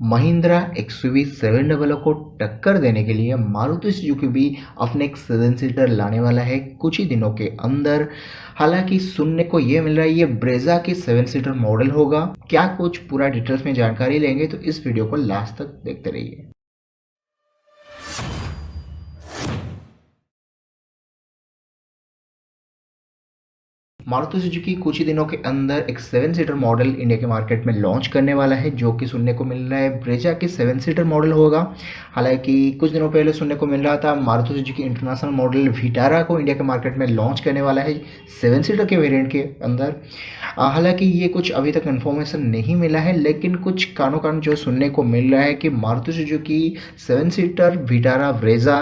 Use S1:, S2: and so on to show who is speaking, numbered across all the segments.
S1: Mahindra XUV 700 को टक्कर देने के लिए मारुति सुजुकी भी अपने एक 7 सीटर लाने वाला है कुछ ही दिनों के अंदर। हालांकि सुनने को ये मिल रहा है ये ब्रेजा की 7 सीटर मॉडल होगा। क्या कुछ पूरा डिटेल्स में जानकारी लेंगे तो इस वीडियो को लास्ट तक देखते रहिए। मारुति सुजुकी कुछ ही दिनों के अंदर एक 7 सीटर मॉडल इंडिया के मार्केट में लॉन्च करने वाला है, जो कि सुनने को मिल रहा है ब्रेजा की 7 सीटर मॉडल होगा। हालांकि कुछ दिनों पहले सुनने को मिल रहा था Maruti Suzuki international model Vitara को इंडिया के मार्केट में लॉन्च करने वाला है 7 सीटर के वेरिएंट के अंदर। हालांकि ये कुछ अभी तक इन्फॉर्मेशन नहीं मिला है, लेकिन कुछ कानों कान जो सुनने को मिल रहा है कि Maruti Suzuki 7 seater Vitara Brezza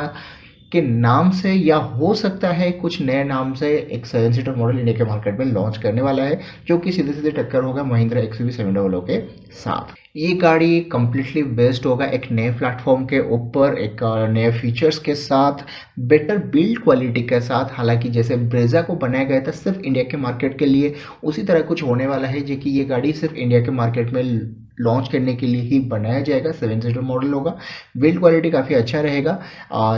S1: के नाम से या हो सकता है कुछ नए नाम से एक 7 सीटर मॉडल इंडिया के मार्केट में लॉन्च करने वाला है, जो कि सीधे सीधे टक्कर होगा महिंद्रा एक्सयूवी 700 के साथ। ये गाड़ी कम्प्लीटली बेस्ड होगा एक नए प्लेटफॉर्म के ऊपर, एक नए फीचर्स के साथ, बेटर बिल्ड क्वालिटी के साथ। हालांकि जैसे ब्रेजा को बनाया गया था सिर्फ इंडिया के मार्केट के लिए, उसी तरह कुछ होने वाला है, जो कि ये गाड़ी सिर्फ इंडिया के मार्केट में लॉन्च करने के लिए ही बनाया जाएगा। 7 सीटर मॉडल होगा, बिल्ड क्वालिटी काफ़ी अच्छा रहेगा।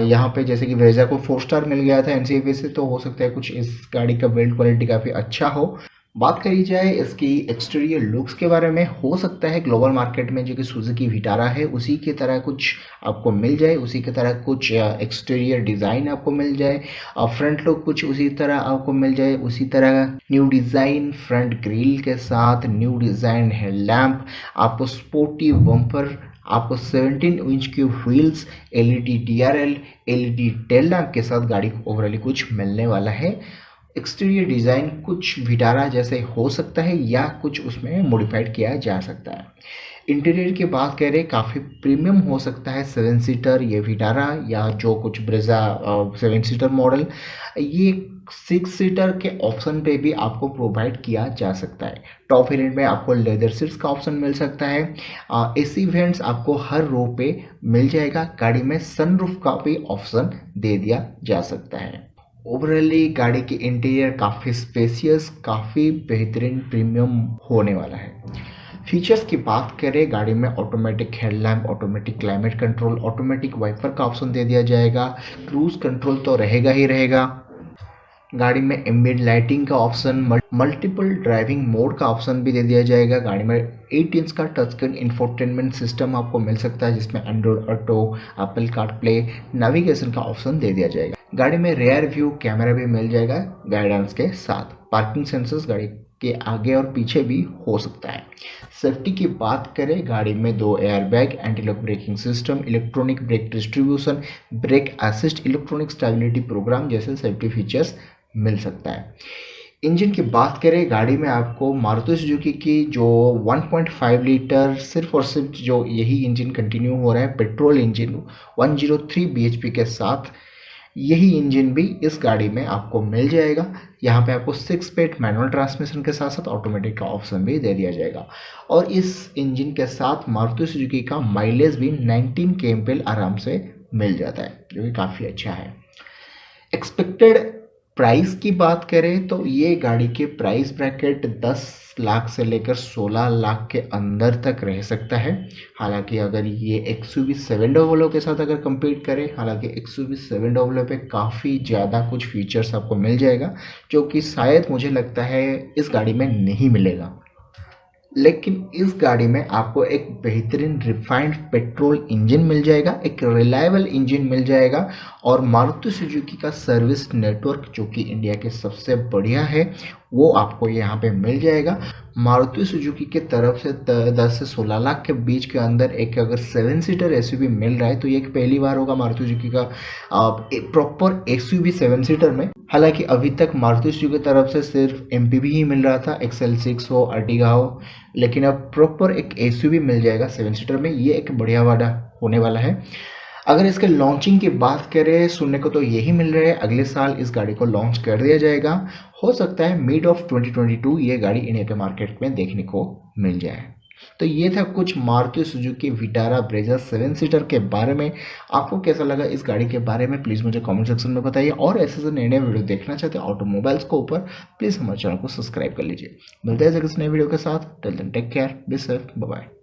S1: यहाँ पे जैसे कि ब्रेजा को 4 स्टार मिल गया था एनसीएफए से, तो हो सकता है कुछ इस गाड़ी का बिल्ड क्वालिटी काफ़ी अच्छा हो। बात करी जाए इसकी एक्सटीरियर लुक्स के बारे में, हो सकता है ग्लोबल मार्केट में जो कि सुजुकी विटारा है उसी की तरह कुछ आपको मिल जाए, उसी की तरह कुछ एक्सटीरियर डिज़ाइन आपको मिल जाए, फ्रंट लुक कुछ उसी तरह आपको मिल जाए, उसी तरह न्यू डिज़ाइन फ्रंट ग्रिल के साथ, न्यू डिज़ाइन हेडलैम्प, आपको स्पोर्टी बम्पर, आपको 17 इंच की wheels, LED DRL, LED tail lamp के साथ गाड़ी को ओवरऑली कुछ मिलने वाला है। एक्सटीरियर डिज़ाइन कुछ विटारा जैसे हो सकता है या कुछ उसमें मॉडिफाइड किया जा सकता है। इंटीरियर की बात करें काफ़ी प्रीमियम हो सकता है 7 सीटर ये विटारा या जो कुछ ब्रेजा 7 सीटर मॉडल। ये 6 सीटर के ऑप्शन पे भी आपको प्रोवाइड किया जा सकता है। टॉप वेरिएंट में आपको लेदर सीट्स का ऑप्शन मिल सकता है। एसी वेंट्स आपको हर रो पे मिल जाएगा। गाड़ी में सनरूफ का भी ऑप्शन दे दिया जा सकता है। ओवरऑली गाड़ी की इंटीरियर काफ़ी स्पेसियस, काफ़ी बेहतरीन प्रीमियम होने वाला है। फीचर्स की बात करें, गाड़ी में automatic headlamp, automatic climate control, automatic wiper का ऑप्शन दे दिया जाएगा। क्रूज कंट्रोल तो रहेगा ही रहेगा। गाड़ी में एम्बिएंट लाइटिंग का ऑप्शन, मल्टीपल ड्राइविंग मोड का ऑप्शन भी दे दिया जाएगा। गाड़ी में 8 इंच का टच स्क्रीन इंफोटेनमेंट सिस्टम आपको मिल सकता है, जिसमें Android auto, Apple CarPlay, navigation का ऑप्शन दे दिया जाएगा। गाड़ी में रियर व्यू कैमरा भी मिल जाएगा गाइडेंस के साथ। पार्किंग सेंसर्स गाड़ी के आगे और पीछे भी हो सकता है। सेफ्टी की बात करें, गाड़ी में 2 airbag, anti lock braking system, electronic brake distribution, brake assist, electronic stability program जैसे सेफ्टी फीचर्स मिल सकता है। इंजन की बात करें, गाड़ी में आपको मारुति सुजुकी की जो 1.5 लीटर सिर्फ और सिर्फ जो यही इंजन कंटिन्यू हो रहा है पेट्रोल इंजन 103 bhp के साथ, यही इंजन भी इस गाड़ी में आपको मिल जाएगा। यहाँ पे आपको 6 स्पीड मैनुअल ट्रांसमिशन के साथ साथ ऑटोमेटिक का ऑप्शन भी दे दिया जाएगा। और इस इंजन के साथ मारुति सुजुकी का माइलेज भी 19 kmpl आराम से मिल जाता है, जो कि काफ़ी अच्छा है। एक्सपेक्टेड प्राइस की बात करें तो ये गाड़ी के प्राइस ब्रैकेट 10 लाख से लेकर 16 लाख के अंदर तक रह सकता है। हालांकि अगर ये एक्सयूवी 700 के साथ अगर कंपेयर करें, हालांकि एक्सयूवी 700 पे काफ़ी ज़्यादा कुछ फीचर्स आपको मिल जाएगा, जो कि शायद मुझे लगता है इस गाड़ी में नहीं मिलेगा। लेकिन इस गाड़ी में आपको एक बेहतरीन रिफाइंड पेट्रोल इंजन मिल जाएगा, एक रिलायबल इंजन मिल जाएगा, और मारुति सुजुकी का सर्विस नेटवर्क जो कि इंडिया के सबसे बढ़िया है वो आपको यहाँ पे मिल जाएगा। मारुति सुजुकी के तरफ से 10 से 16 लाख के बीच के अंदर एक अगर 7 सीटर एसयूवी मिल रहा है तो ये एक पहली बार होगा मारुति सुजुकी का प्रॉपर एसयूवी 7 सीटर में। हालांकि अभी तक मारुति सुजुकी की तरफ से सिर्फ एमपीवी ही मिल रहा था, XL6 हो, अर्टिगा हो, लेकिन अब प्रॉपर एक एसयूवी मिल जाएगा 7 सीटर में। ये एक बढ़िया वाला होने वाला है। अगर इसके लॉन्चिंग की बात करें, सुनने को तो यही मिल रहा है अगले साल इस गाड़ी को लॉन्च कर दिया जाएगा। हो सकता है मिड ऑफ 2022 ये गाड़ी इंडिया के मार्केट में देखने को मिल जाए। तो ये था कुछ Maruti Suzuki Vitara Brezza 7 seater के बारे में। आपको कैसा लगा इस गाड़ी के बारे में प्लीज़ मुझे कमेंट सेक्शन में बताइए, और ऐसे नए नए वीडियो देखना चाहते हैं ऑटोमोबाइल्स को ऊपर, प्लीज़ हमारे चैनल को सब्सक्राइब कर लीजिए। मिलते हैं किसी नए वीडियो के साथ। Till then take care, be safe, bye bye.